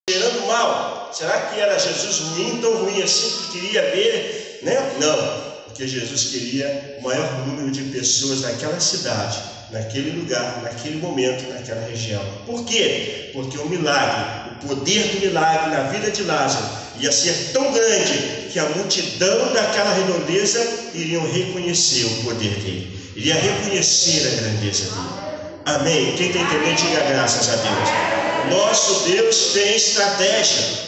cheirando mal. Será que era Jesus ruim, tão ruim assim, que queria ver, né? Não, porque Jesus queria o maior número de pessoas naquela cidade, naquele lugar, naquele momento, naquela região. Por quê? Porque o milagre, o poder do milagre na vida de Lázaro ia ser tão grande que a multidão daquela redondeza iriam reconhecer o poder dele, iria reconhecer a grandeza dele. Amém? Quem tem entendendo, diga graças a Deus. Nosso Deus tem estratégia.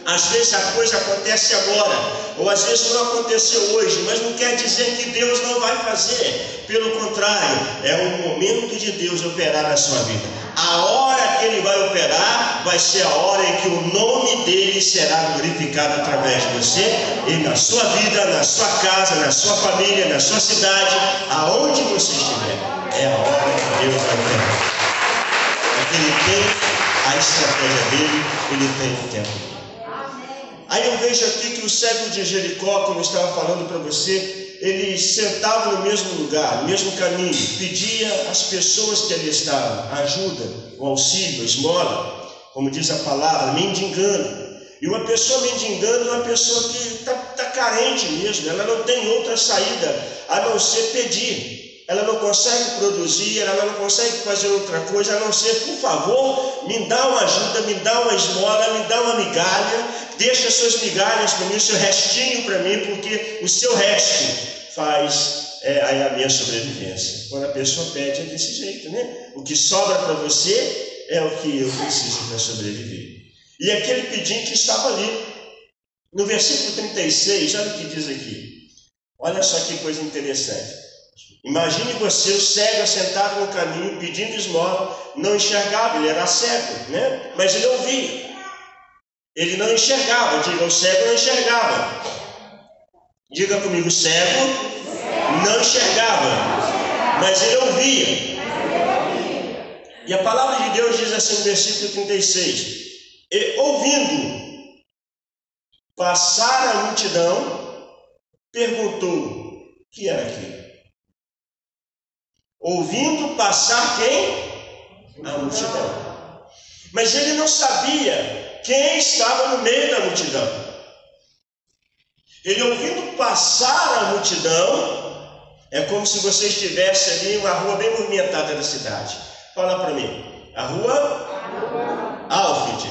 Às vezes a coisa acontece agora, ou às vezes não aconteceu hoje, mas não quer dizer que Deus não vai fazer. Pelo contrário, é o momento de Deus operar na sua vida. A hora que Ele vai operar vai ser a hora em que o nome dEle será glorificado através de você e na sua vida, na sua casa, na sua família, na sua cidade, aonde você estiver. É a hora que Deus vai operar. Porque Ele tem a estratégia dEle, Ele tem o tempo. Aí eu vejo aqui que o cego de Jericó, como eu estava falando para você, ele sentava no mesmo lugar, no mesmo caminho, pedia às pessoas que ali estavam ajuda, o auxílio, a esmola, como diz a palavra, mendigando. E uma pessoa mendigando é uma pessoa que está carente mesmo, ela não tem outra saída a não ser pedir. Ela não consegue produzir, ela não consegue fazer outra coisa a não ser, por favor, me dá uma ajuda, me dá uma esmola, me dá uma migalha, deixa as suas migalhas para mim, o seu restinho para mim, porque o seu resto faz a minha sobrevivência. Quando a pessoa pede é desse jeito, né? O que sobra para você é o que eu preciso para sobreviver. E aquele pedinte estava ali. No versículo 36, olha o que diz aqui. Olha só que coisa interessante. Imagine você, o cego, sentado no caminho, pedindo esmola, não enxergava, ele era cego, né? Mas ele ouvia. Ele não enxergava, diga, o cego não enxergava. Diga comigo, o cego não enxergava, mas ele ouvia. E a palavra de Deus diz assim no versículo 36, e, ouvindo passar a multidão, perguntou, o que era aquilo? Ouvindo passar quem? A multidão. Mas ele não sabia quem estava no meio da multidão. Ele ouvindo passar a multidão, é como se você estivesse ali em uma rua bem movimentada da cidade. Fala para mim, a rua Alfred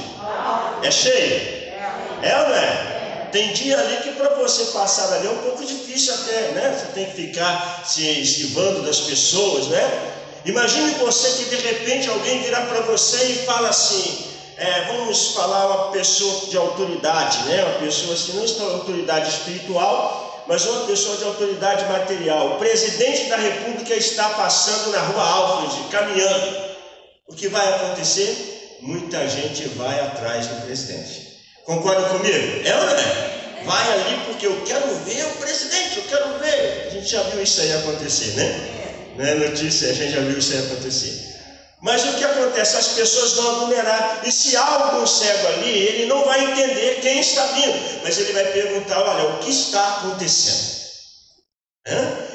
é cheia? É ou não é? Tem dia ali que para você passar ali é um pouco difícil até, né? Você tem que ficar se esquivando das pessoas, né? Imagine você que de repente alguém virar para você e fala assim, vamos falar uma pessoa de autoridade, né? Uma pessoa assim, não está autoridade espiritual, mas uma pessoa de autoridade material. O presidente da República está passando na rua Alfred, caminhando. O que vai acontecer? Muita gente vai atrás do presidente. Concorda comigo? É ou não é? Vai ali porque eu quero ver o presidente, eu quero ver. A gente já viu isso aí acontecer, né? Não é notícia, a gente já viu isso aí acontecer. Mas o que acontece? As pessoas vão aglomerar. E se há algum cego ali, ele não vai entender quem está vindo. Mas ele vai perguntar, olha, o que está acontecendo?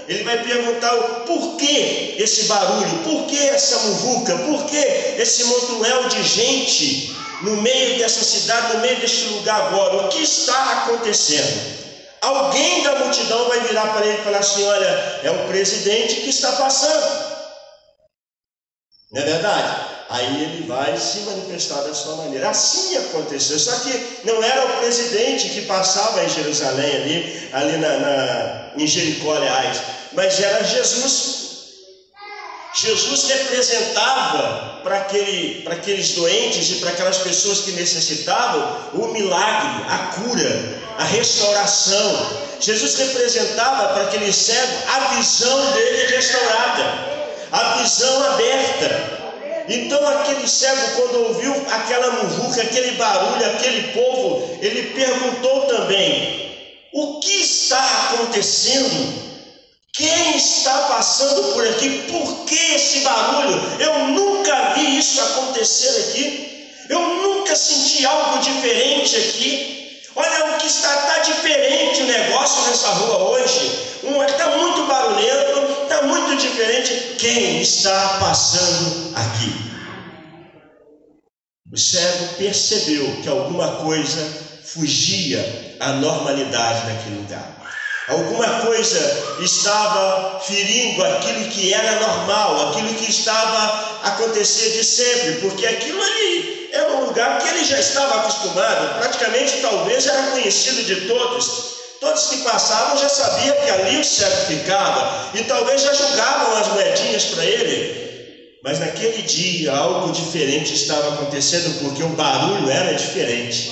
Ele vai perguntar o porquê esse barulho, por que essa muvuca, por que esse montoel de gente no meio dessa cidade, no meio deste lugar agora, o que está acontecendo? Alguém da multidão vai virar para ele e falar assim, olha, é o presidente que está passando. Não é verdade? Aí ele vai se manifestar da sua maneira. Assim aconteceu. Só que não era o presidente que passava em Jerusalém, em Jericó, aliás, mas era Jesus. Jesus representava para aqueles doentes e para aquelas pessoas que necessitavam o milagre, a cura, a restauração. Jesus representava para aquele cego a visão dele restaurada, a visão aberta. Então aquele cego, quando ouviu aquela muvuca, aquele barulho, aquele povo, ele perguntou também, o que está acontecendo? Quem está passando por aqui? Por que esse barulho? Eu nunca vi isso acontecer aqui. Eu nunca senti algo diferente aqui. Olha o que está diferente o negócio nessa rua hoje. Está muito barulhento, está muito diferente. Quem está passando aqui? O cego percebeu que alguma coisa fugia à normalidade daquele lugar. Alguma coisa estava ferindo aquilo que era normal, aquilo que estava a acontecer de sempre, porque aquilo ali era um lugar que ele já estava acostumado, praticamente talvez era conhecido de todos. Todos que passavam já sabiam que ali o cego ficava e talvez já jogavam as moedinhas para ele. Mas naquele dia algo diferente estava acontecendo, porque o barulho era diferente,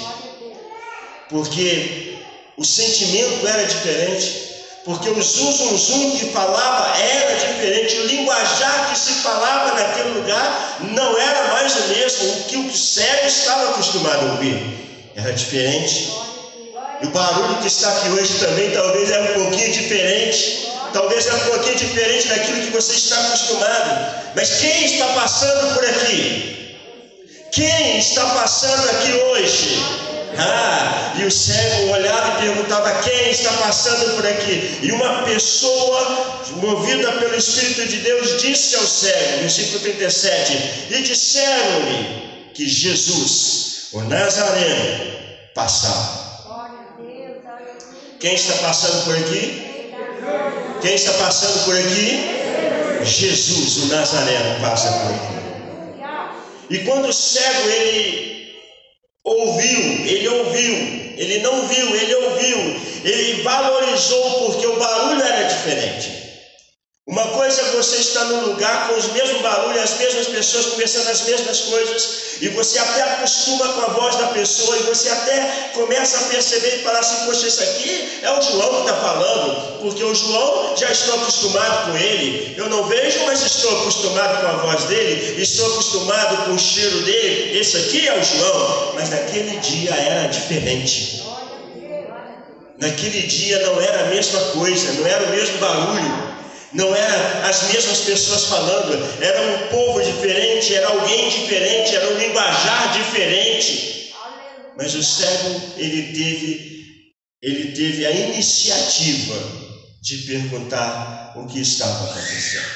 porque o sentimento era diferente, porque o zum que falava era diferente, o linguajar que se falava naquele lugar não era mais o mesmo, o que o cego estava acostumado a ouvir era diferente. E o barulho que está aqui hoje também talvez é um pouquinho diferente, talvez é um pouquinho diferente daquilo que você está acostumado. Mas quem está passando por aqui? Quem está passando aqui hoje? E o cego olhava e perguntava: quem está passando por aqui? E uma pessoa, movida pelo Espírito de Deus, disse ao cego, versículo 37, e disseram-lhe que Jesus, o Nazareno, passava. Quem está passando por aqui? Quem está passando por aqui? Jesus, o Nazareno, passa por aqui. E quando o cego, ele não viu, ele ouviu, ele valorizou, porque o barulho era diferente. Uma coisa é você estar num lugar com os mesmos barulhos, as mesmas pessoas conversando as mesmas coisas, e você até acostuma com a voz da pessoa, e você até começa a perceber e falar assim: poxa, isso aqui é o João que está falando, porque o João já estou acostumado com ele, eu não vejo, mas estou acostumado com a voz dele, estou acostumado com o cheiro dele, esse aqui é o João. Mas naquele dia era diferente. Naquele dia não era a mesma coisa, não era o mesmo barulho, não eram as mesmas pessoas falando, era um povo diferente, era alguém diferente, era um linguajar diferente. Mas o cego, ele teve a iniciativa de perguntar o que estava acontecendo.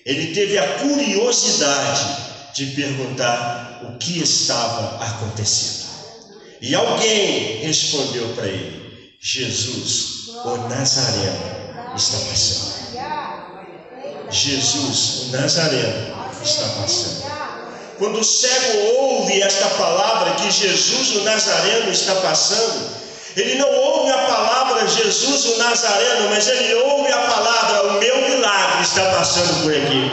Ele teve a curiosidade de perguntar o que estava acontecendo. E alguém respondeu para ele: Jesus, o Nazareno, está passando. Jesus, o Nazareno, está passando. Quando o cego ouve esta palavra, que Jesus, o Nazareno, está passando, ele não ouve a palavra Jesus, o Nazareno, mas ele ouve a palavra: o meu milagre está passando por aqui.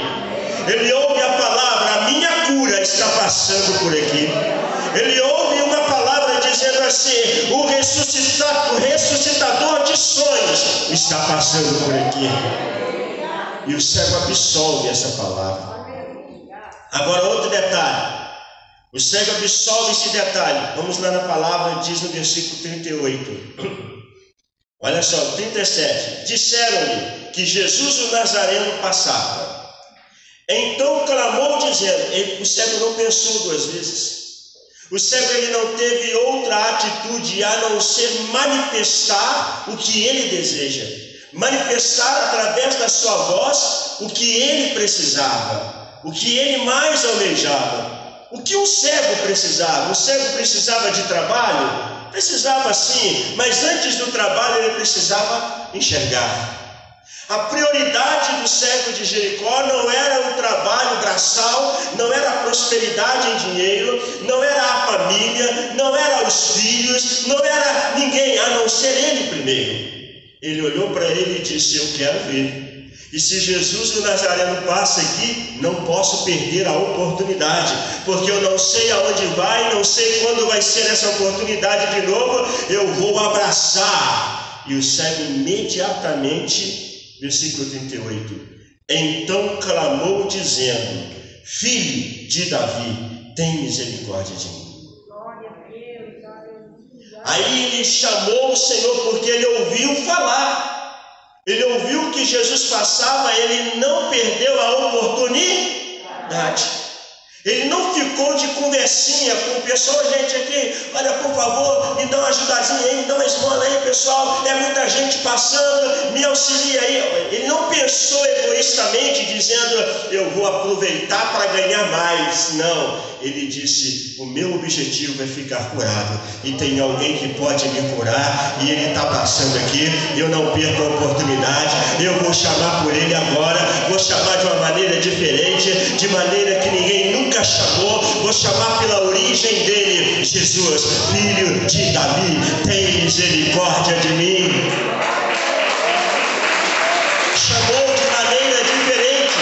Ele ouve a palavra: a minha cura está passando por aqui. Ele ouve uma palavra dizendo assim: o ressuscitador de sonhos está passando por aqui. E o cego absolve essa palavra. Agora, outro detalhe. O cego absolve esse detalhe. Vamos lá na palavra, diz no versículo 38. Olha só, 37. Disseram-lhe que Jesus o Nazareno passava. Então clamou dizendo... O cego não pensou duas vezes. O cego, ele não teve outra atitude a não ser manifestar o que ele deseja. Manifestar através da sua voz o que ele precisava, o que ele mais almejava. O que um cego precisava? O cego precisava de trabalho? Precisava sim, mas antes do trabalho ele precisava enxergar. A prioridade do cego de Jericó não era o trabalho braçal, não era a prosperidade em dinheiro, não era a família, não era os filhos, não era ninguém, a não ser ele primeiro. Ele olhou para ele e disse: eu quero ver. E se Jesus o Nazareno passa aqui, não posso perder a oportunidade, porque eu não sei aonde vai, não sei quando vai ser essa oportunidade de novo, eu vou abraçar. E o cego imediatamente, versículo 38, então clamou dizendo: filho de Davi, tem misericórdia de mim. Aí ele chamou o Senhor, porque ele ouviu falar. Ele ouviu que Jesus passava, ele não perdeu a oportunidade. Ele não ficou de conversinha com o pessoal, gente aqui, olha, por favor, me dá uma ajudadinha aí, me dá uma esmola aí, pessoal, é muita gente passando, me auxilia aí. Ele não pensou egoístamente, dizendo, eu vou aproveitar para ganhar mais. Não, ele disse, o meu objetivo é ficar curado, e tem alguém que pode me curar, e ele está passando aqui, eu não perco a oportunidade, eu vou chamar por ele agora, vou chamar de uma maneira diferente, de maneira que ninguém nunca chamou, vou chamar pela origem dele, Jesus, filho de Davi, tem misericórdia de mim. Chamou de maneira diferente,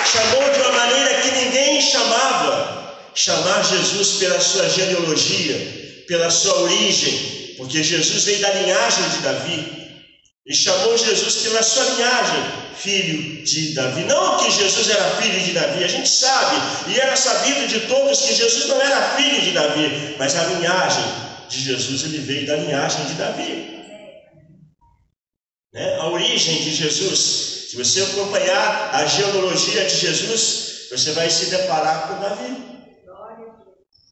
chamou de uma maneira que ninguém chamava. Chamar Jesus pela sua genealogia, pela sua origem, porque Jesus veio da linhagem de Davi, e chamou Jesus pela sua linhagem, filho de Davi. Não que Jesus era filho de Davi, a gente sabe, e era sabido de todos que Jesus não era filho de Davi, mas a linhagem de Jesus, ele veio da linhagem de Davi. A origem de Jesus, se você acompanhar a genealogia de Jesus, você vai se deparar com Davi.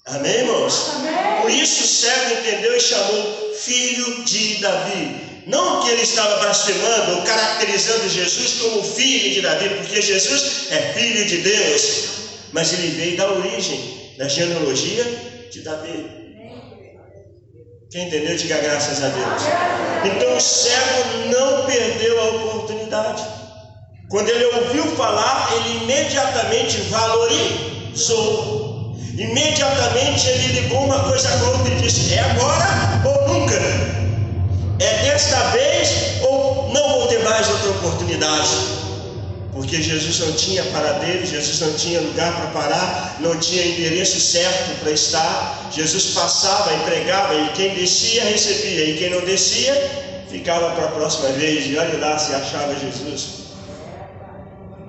Amém, irmãos? Amém. Por isso o cego entendeu e chamou filho de Davi. Não que ele estava blasfemando ou caracterizando Jesus como filho de Davi, porque Jesus é filho de Deus, mas ele veio da origem, da genealogia de Davi. Quem entendeu, diga graças a Deus. Então o cego não perdeu a oportunidade. Quando ele ouviu falar, ele imediatamente valorizou. Imediatamente ele ligou uma coisa com a outra e disse, é agora ou nunca? É desta vez ou não vou ter mais outra oportunidade? Porque Jesus não tinha paradeiro, Jesus não tinha lugar para parar, não tinha endereço certo para estar. Jesus passava, entregava, e quem descia recebia, e quem não descia ficava para a próxima vez, e olha lá se achava Jesus.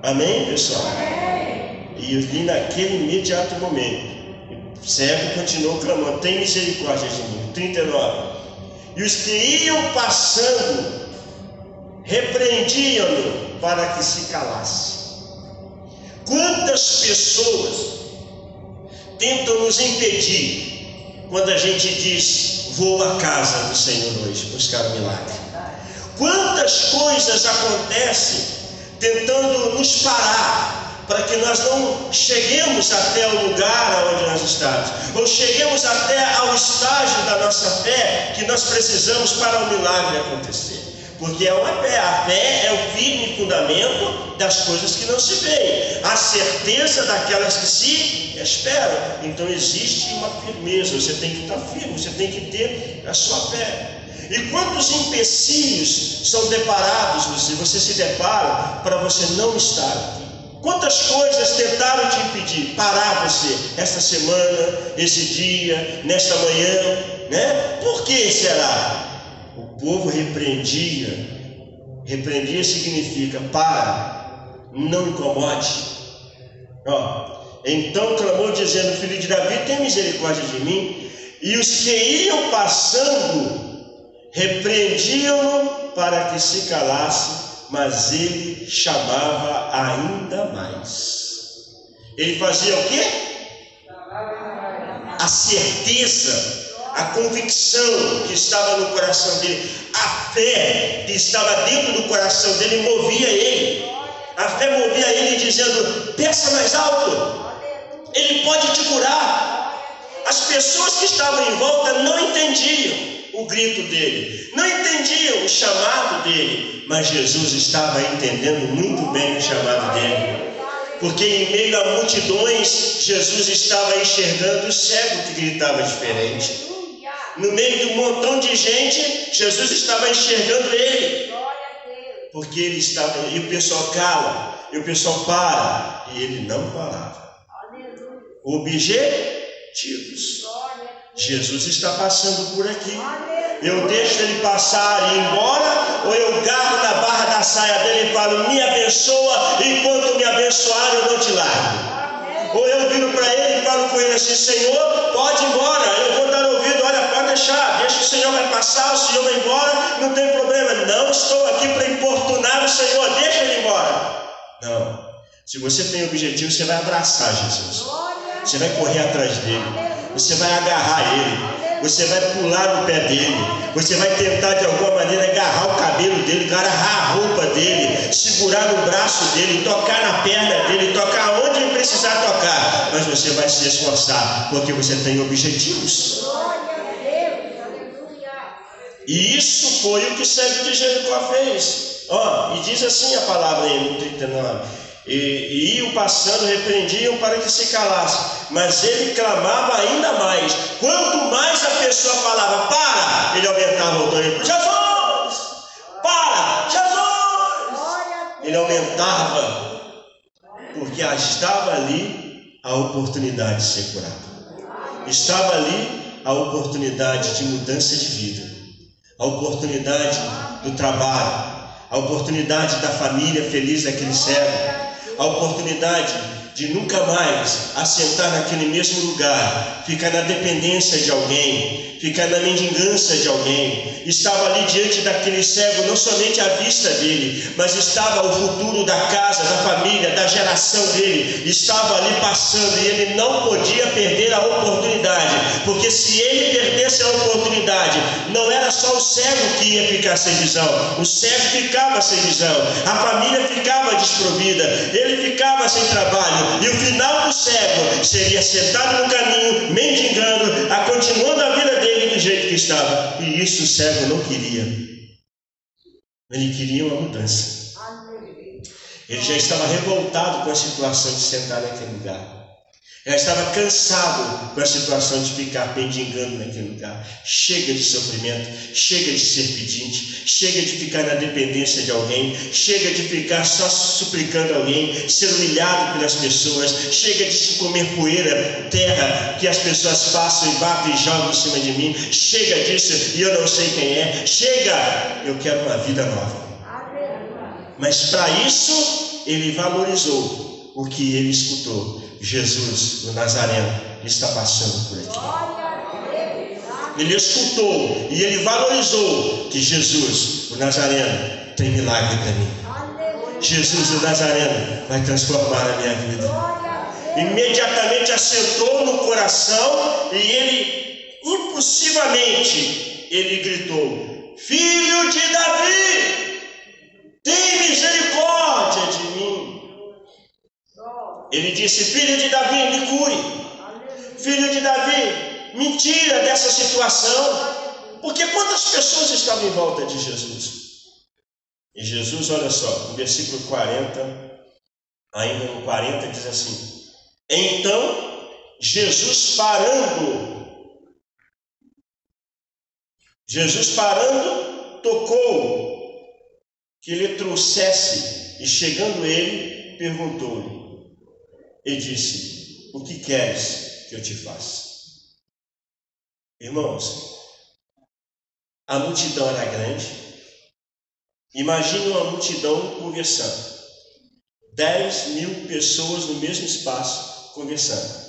Amém, pessoal? E ali naquele imediato momento, o cego continuou clamando, tem misericórdia de mim. 39. E os que iam passando repreendiam-no para que se calasse. Quantas pessoas tentam nos impedir quando a gente diz, vou à casa do Senhor hoje buscar um milagre? Quantas coisas acontecem tentando nos parar para que nós não cheguemos até o lugar onde nós estamos, ou cheguemos até ao estágio da nossa fé que nós precisamos para o milagre acontecer. Porque é uma fé, a fé é o firme fundamento das coisas que não se veem, a certeza daquelas que se esperam. Então existe uma firmeza, você tem que estar firme, você tem que ter a sua fé. E quantos empecilhos são deparados, você se depara para você não estar aqui? Quantas coisas tentaram te impedir, parar você, esta semana, esse dia, nesta manhã, né? Por que será? O povo repreendia. Repreendia significa, para, não incomode. Então clamou dizendo, filho de Davi, tem misericórdia de mim. E os que iam passando, repreendiam-no para que se calasse, mas ele chamava ainda mais. Ele fazia o quê? A certeza, a convicção que estava no coração dele, a fé que estava dentro do coração dele movia ele. A fé movia ele dizendo, peça mais alto, ele pode te curar. As pessoas que estavam em volta não entendiam o grito dele, não entendiam o chamado dele, mas Jesus estava entendendo muito bem o chamado dele, porque em meio a multidões, Jesus estava enxergando o cego que gritava diferente. No meio de um montão de gente, Jesus estava enxergando ele, porque ele estava, e o pessoal cala, e o pessoal para, e ele não parava. Objetivos. Jesus está passando por aqui. Eu deixo ele passar e ir embora, ou eu garro na barra da saia dele e falo, me abençoa, e enquanto me abençoar eu não te largo. Ou eu viro para ele e falo com ele assim, Senhor, pode ir embora, eu vou dar ouvido, olha, pode deixar, deixa o Senhor vai passar, o Senhor vai embora, não tem problema, não estou aqui para importunar o Senhor, deixa ele embora. Não, Se você tem objetivo, você vai abraçar Jesus. Você vai correr atrás dele. Você vai agarrar ele. Você vai pular no pé dele. Você vai tentar de alguma maneira agarrar o cabelo dele, agarrar a roupa dele, segurar no braço dele, tocar na perna dele, tocar onde ele precisar tocar. Mas você vai se esforçar, porque você tem objetivos. E isso foi o que o cego de Jericó fez. E diz assim a palavra em 39. E iam passando, repreendiam para que se calasse, mas ele clamava ainda mais. Quanto mais a pessoa falava, para, ele aumentava o tom. Jesus! Para! Jesus! Ele aumentava, porque estava ali a oportunidade de ser curado. Estava ali a oportunidade de mudança de vida, a oportunidade do trabalho, a oportunidade da família feliz daquele cego, a oportunidade de nunca mais assentar naquele mesmo lugar, ficar na dependência de alguém, ficar na mendigância de alguém. Estava ali diante daquele cego, não somente a vista dele, mas estava o futuro da casa, da família, da geração dele. Estava ali passando e ele não podia perder a oportunidade, porque se ele perdesse a oportunidade, não era só o cego que ia ficar sem visão, o cego ficava sem visão, a família ficava desprovida, ele ficava sem trabalho. E o final do cego seria sentado no caminho, mendigando, continuando a vida dele do jeito que estava. E isso o cego não queria. Ele queria uma mudança. Ele já estava revoltado com a situação de sentar naquele lugar. Já estava cansado com a situação de ficar mendigando naquele lugar. Chega de sofrimento, chega de ser pedinte, chega de ficar na dependência de alguém, chega de ficar só suplicando alguém, ser humilhado pelas pessoas, chega de se comer poeira, terra, que as pessoas passam e batem e jogam em cima de mim. Chega disso e eu não sei quem é. Chega, eu quero uma vida nova. Mas para isso ele valorizou o que ele escutou. Jesus, o Nazareno, está passando por aqui. Ele escutou e ele valorizou que Jesus, o Nazareno, tem milagre para mim. Jesus, o Nazareno, vai transformar a minha vida. Imediatamente assentou no coração e ele, impulsivamente, ele gritou: Filho de Davi, tem misericórdia de mim. Ele disse: Filho de Davi, me cure. Filho de Davi, me tira dessa situação. Porque quantas pessoas estavam em volta de Jesus? E Jesus, olha só, no versículo 40, ainda no 40, diz assim: Então Jesus parando, tocou que lhe trouxesse, e chegando ele, perguntou-lhe, e disse: O que queres que eu te faça? Irmãos, a multidão era grande. Imagine uma multidão conversando. 10.000 pessoas no mesmo espaço conversando.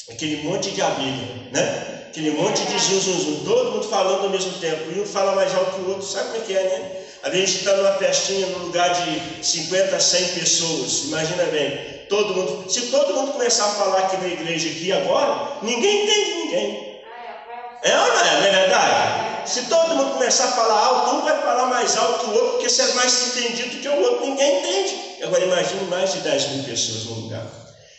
Aquele monte de abelha, né? Aquele monte de zum, todo mundo falando ao mesmo tempo. E um fala mais alto que o outro. Sabe como é que é, né? A gente está numa festinha num lugar de 50 a 100 pessoas. Imagina bem, todo mundo. Se todo mundo começar a falar aqui na igreja aqui agora, ninguém entende ninguém. É ou não é? Não é verdade? Se todo mundo começar a falar alto, um vai falar mais alto que o outro, porque você é mais entendido que o outro, ninguém entende. Agora imagine mais de 10.000 pessoas no lugar.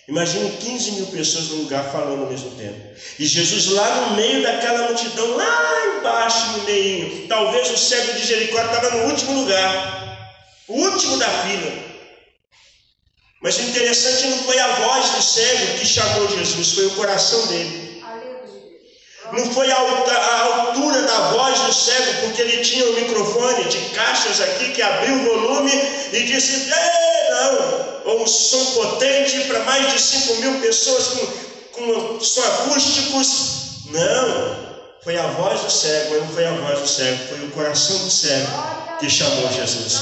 Imagine 15.000 pessoas no lugar falando ao mesmo tempo. E Jesus lá no meio daquela multidão, lá embaixo no meio. Talvez o cego de Jericó estava no último lugar, o último da fila. Mas o interessante não foi a voz do cego que chamou Jesus, foi o coração dele. Não foi a altura da voz do cego, porque ele tinha um microfone de caixas aqui que abriu o volume e disse: não, ou um som potente para mais de 5.000 pessoas com som acústicos. Não, foi a voz do cego, mas não foi a voz do cego, foi o coração do cego que chamou Jesus.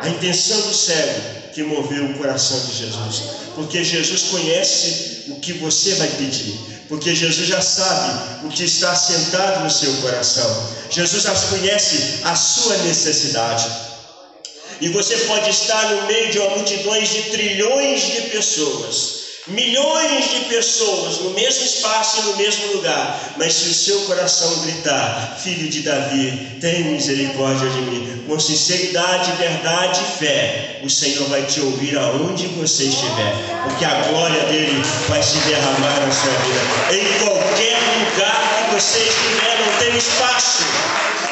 A intenção do cego que moveu o coração de Jesus, porque Jesus conhece o que você vai pedir. Porque Jesus já sabe o que está assentado no seu coração. Jesus já conhece a sua necessidade. E você pode estar no meio de uma multidão de trilhões de pessoas, milhões de pessoas no mesmo espaço e no mesmo lugar, mas se o seu coração gritar: filho de Davi, tem misericórdia de mim, com sinceridade, verdade e fé, o Senhor vai te ouvir aonde você estiver, porque a glória dele vai se derramar na sua vida. Em qualquer lugar que você estiver, não tem espaço.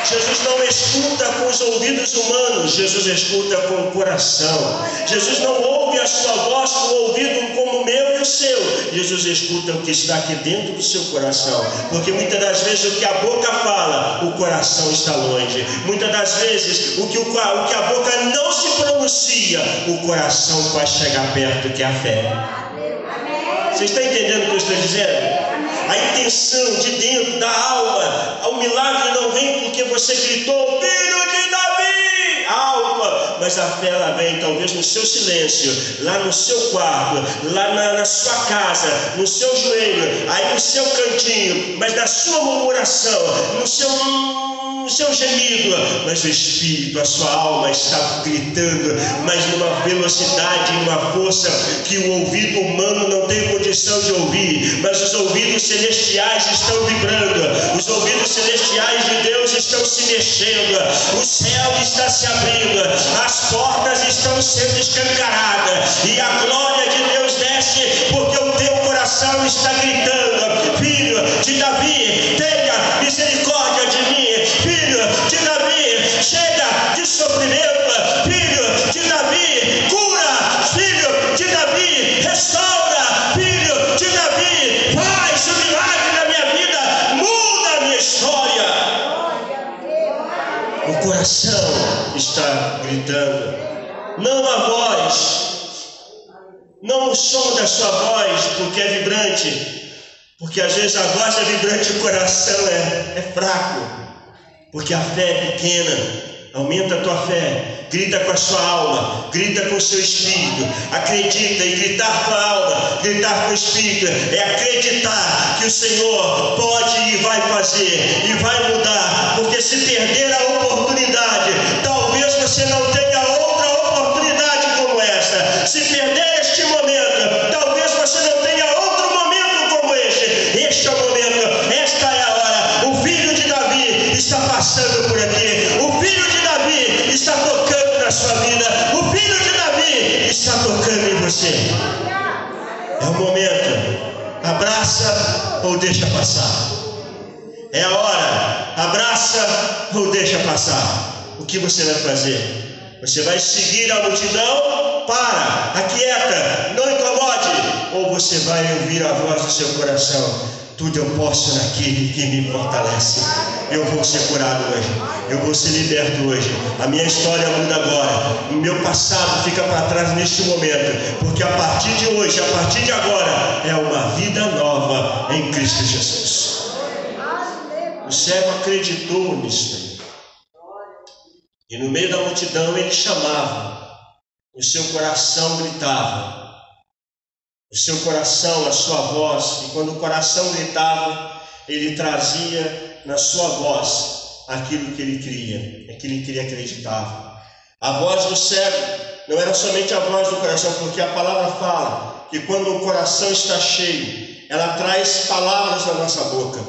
Jesus não escuta com os ouvidos humanos, Jesus escuta com o coração. Jesus não ouve a sua voz com o ouvido como o meu e o seu. Jesus escuta o que está aqui dentro do seu coração, porque muitas das vezes o que a boca fala, o coração está longe. Muitas das vezes o que a boca não se pronuncia, o coração vai chegar perto, que é a fé. Você está entendendo o que eu estou dizendo? A intenção de dentro da alma, o milagre não vem porque você gritou: filho de Davi, alma, mas a fé ela vem talvez no seu silêncio, lá no seu quarto, lá na sua casa, no seu joelho, aí no seu cantinho, mas na sua murmuração, no seu gemido, mas o Espírito, a sua alma está gritando, mas numa velocidade, numa força que o ouvido humano não tem condição de ouvir, mas os ouvidos celestiais estão vibrando, os ouvidos celestiais de Deus estão se mexendo, o céu está se abrindo, as portas estão sendo escancaradas e a glória de Deus desce, porque o teu coração está gritando: filho de Davi, tenha misericórdia de mim, filho de Davi, chega de sofrimento, filho de Davi, cura, filho de Davi, restaura, filho de Davi, faz o milagre na minha vida, muda a minha história. O coração está gritando, não a voz, não o som da sua voz, porque é vibrante, porque às vezes a voz é vibrante e o coração é fraco. Porque a fé é pequena. Aumenta a tua fé, grita com a sua alma, grita com o seu espírito, acredita. E gritar com a alma, gritar com o espírito, é acreditar que o Senhor pode e vai fazer, e vai mudar. Porque se perder a oportunidade, talvez você não tenha outra oportunidade como essa. Se perder este momento, talvez você não tenha outro momento como este. Este é o momento, esta é a hora. O filho de Davi está passando por aqui. O filho de Davi está tocando na sua vida. O filho de Davi está tocando em você. É o momento. Abraça ou deixa passar. É a hora. Abraça ou deixa passar. O que você vai fazer? Você vai seguir a multidão? Para, aquieta, não incomode. Ou você vai ouvir a voz do seu coração: tudo eu posso naquele que me fortalece. Eu vou ser curado hoje, eu vou ser liberto hoje. A minha história muda agora. O meu passado fica para trás neste momento, porque a partir de hoje, a partir de agora, é uma vida nova em Cristo Jesus. O cego acreditou nisso, e no meio da multidão ele chamava, o seu coração gritava. O seu coração, a sua voz, e quando o coração gritava, ele trazia na sua voz aquilo que ele queria, aquilo que ele acreditava. A voz do cego não era somente a voz do coração, porque a palavra fala que quando o coração está cheio, ela traz palavras na nossa boca.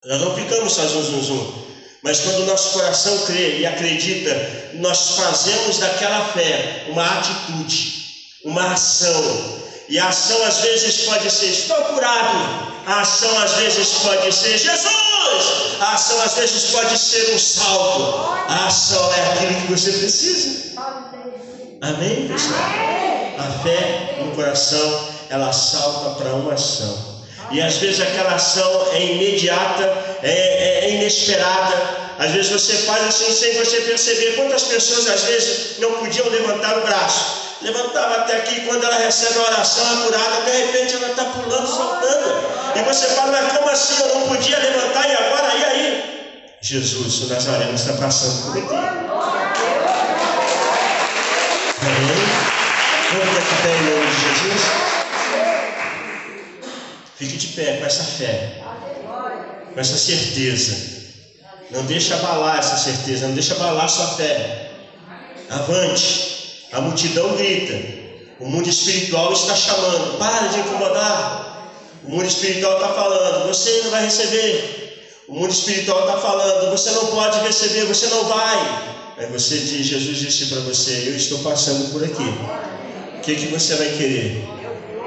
Nós não ficamos só zum. Mas quando o nosso coração crê e acredita, nós fazemos daquela fé uma atitude, uma ação. E a ação às vezes pode ser: estou curado. A ação às vezes pode ser: Jesus. A ação às vezes pode ser um salto. A ação é aquilo que você precisa. Amém, pessoal? A fé no coração, ela salta para uma ação. E às vezes aquela ação é imediata, é inesperada. Às vezes você faz assim sem você perceber. Quantas pessoas às vezes não podiam levantar o braço? Levantava até aqui, quando ela recebe a oração, a curada, de repente ela está pulando, saltando. E você fala: mas como assim? Eu não podia levantar e agora? E aí? Jesus, o Nazareno, está passando por aqui. Amém? Vamos ter que ter em nome de Jesus? Fique de pé com essa fé, com essa certeza. Não deixe abalar essa certeza, não deixe abalar sua fé. Avante. A multidão grita. O mundo espiritual está chamando. Para de incomodar. O mundo espiritual está falando, você não vai receber. O mundo espiritual está falando, você não pode receber, você não vai. Aí você diz, Jesus disse para você, eu estou passando por aqui. O que você vai querer?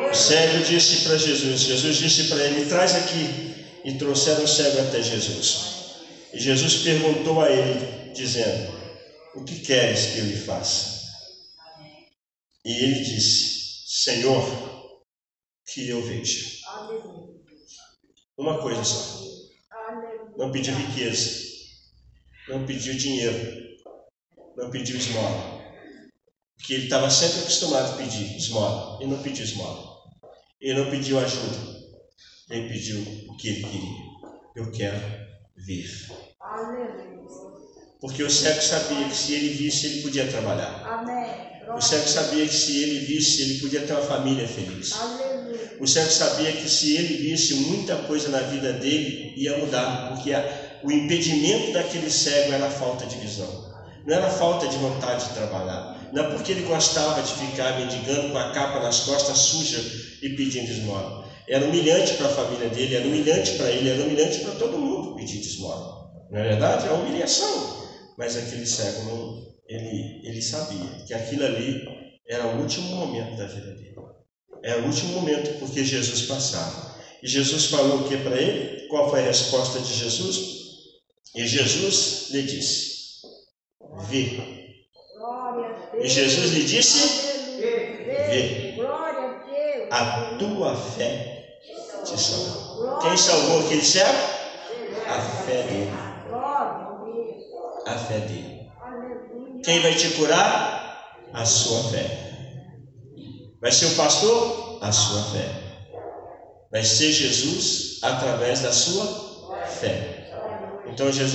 O cego disse para Jesus, Jesus disse para ele, traz aqui. E trouxeram o cego até Jesus. E Jesus perguntou a ele, dizendo, o que queres que eu lhe faça? E ele disse, Senhor, que eu veja. Uma coisa só. Não pediu riqueza. Não pediu dinheiro. Não pediu esmola. Porque ele estava sempre acostumado a pedir esmola. Ele não pediu esmola. Ele não pediu ajuda. Ele pediu o que ele queria. Eu quero ver. Porque o cego sabia que se ele visse, ele podia trabalhar. O cego sabia que se ele visse, ele podia ter uma família feliz. O cego sabia que se ele visse, muita coisa na vida dele ia mudar. Porque o impedimento daquele cego era a falta de visão. Não era a falta de vontade de trabalhar. Não é porque ele gostava de ficar mendigando com a capa nas costas suja e pedindo esmola. Era humilhante para a família dele, era humilhante para ele, era humilhante para todo mundo pedir esmola. Não é verdade? É uma humilhação. Mas aquele cego não, ele sabia que aquilo ali era o último momento da vida dele. Era o último momento porque Jesus passava. E Jesus falou o que para ele? Qual foi a resposta de Jesus? E Jesus lhe disse, vê. E Jesus lhe disse, vê. A tua fé te salvou. Quem salvou aquele cego? A fé dele. A fé dele. Quem vai te curar? A sua fé. Vai ser o pastor? A sua fé. Vai ser Jesus através da sua fé. Então Jesus